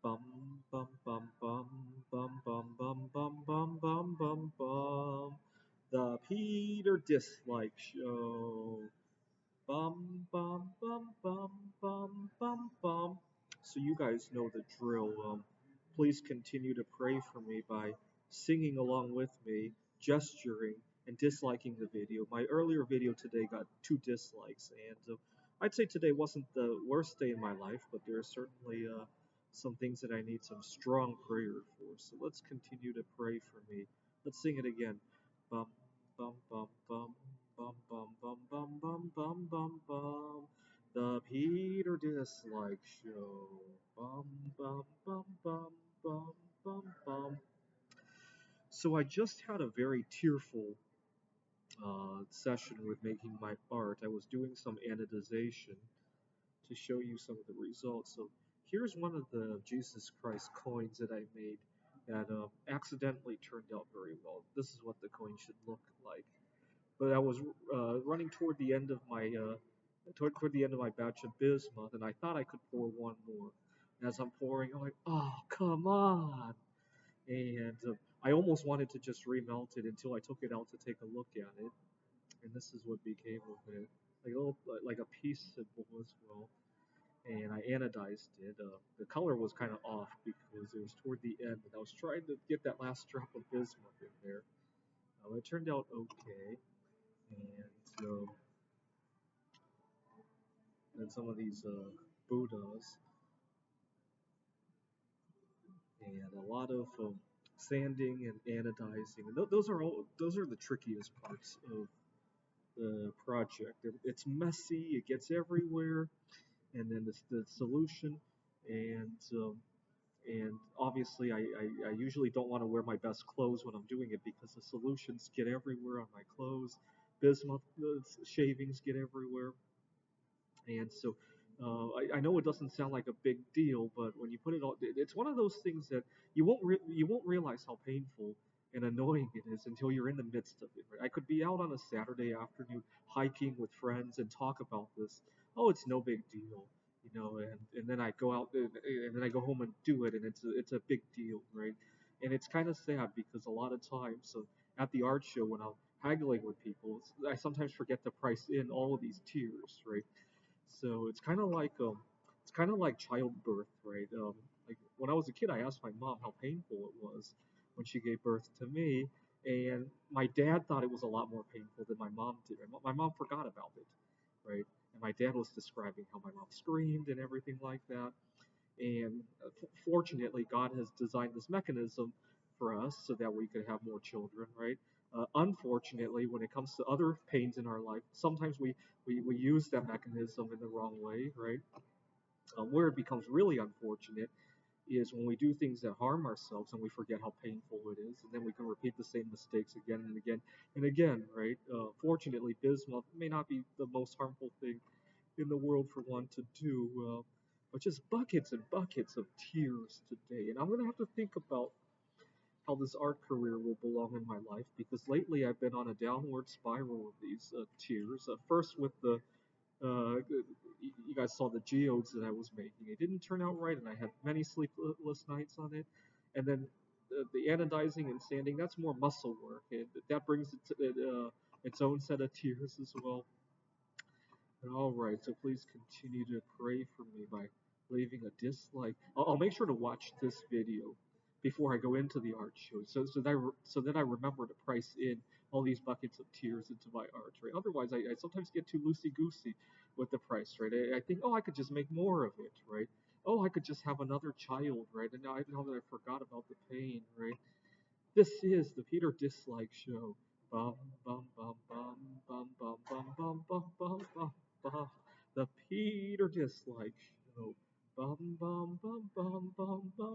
Bum bum bum bum bum bum bum bum bum bum bum bum. The Peter Dislike Show. Bum bum bum bum bum bum bum. So you guys know the drill. Please continue to pray for me by singing along with me, gesturing, and disliking the video. My earlier video today got 2 dislikes, and I'd say today wasn't the worst day in my life, but there are certainly some things that I need some strong prayer for. So let's continue to pray for me. Let's sing it again. Bum bum bum bum bum bum bum bum bum bum bum bum. The Peter Dislike Show. Bum bum bum bum bum bum bum. So I just had a very tearful session with making my art. I was doing some anodization to show you some of the results. So here's one of the Jesus Christ coins that I made that accidentally turned out very well. This is what the coin should look like. But I was running toward the end of my toward the end of my batch of bismuth, and I thought I could pour one more. And as I'm pouring, I'm like, oh come on! And I almost wanted to just remelt it until I took it out to take a look at it, and this is what became of it, like a little like a peace symbol as well. And I anodized it. The color was kind of off because it was toward the end, and I was trying to get that last drop of bismuth in there. It turned out okay, and and some of these Buddhas, and a lot of sanding and anodizing. And those are the trickiest parts of the project. It's messy, it gets everywhere, and then the solution, and and obviously I usually don't want to wear my best clothes when I'm doing it because the solutions get everywhere on my clothes. Bismuth shavings get everywhere. And so I know it doesn't sound like a big deal, but when you put it all, it's one of those things that you won't realize how painful and annoying it is until you're in the midst of it. Right? I could be out on a Saturday afternoon hiking with friends and talk about this. Oh, it's no big deal, and then I go out and then I go home and do it, and it's a big deal, right? And it's kind of sad because a lot of times, so at the art show when I'm haggling with people, I sometimes forget to price in all of these tiers, right? So it's kind of like childbirth, right? Like when I was a kid, I asked my mom how painful it was when she gave birth to me, and my dad thought it was a lot more painful than my mom did. My mom forgot about it, right? And my dad was describing how my mom screamed and everything like that. And fortunately, God has designed this mechanism for us so that we could have more children, right? Unfortunately, when it comes to other pains in our life, sometimes we use that mechanism in the wrong way, right? Where it becomes really unfortunate is when we do things that harm ourselves and we forget how painful it is, and then we can repeat the same mistakes again and again and again, right? Fortunately, bismuth may not be the most harmful thing in the world for one to do, but just buckets and buckets of tears today. And I'm going to have to think about how this art career will belong in my life because lately I've been on a downward spiral of these tears. First with the you guys saw the geodes that I was making. It didn't turn out right, and I had many sleepless nights on it. And then the anodizing and sanding, that's more muscle work. That brings its own set of tears as well. All right, so please continue to pray for me by leaving a dislike. I'll make sure to watch this video before I go into the art show, so that I remember to price in all these buckets of tears into my art. Right? Otherwise, I sometimes get too loosey goosey with the price. Right? I think, oh, I could just make more of it. Right? Oh, I could just have another child. Right? And now that I forgot about the pain. Right? This is the Peter Dislike Show. Bum bum bum bum bum bum bum bum bum bum bum bum. The Peter Dislike Show. Bum bum bum bum bum bum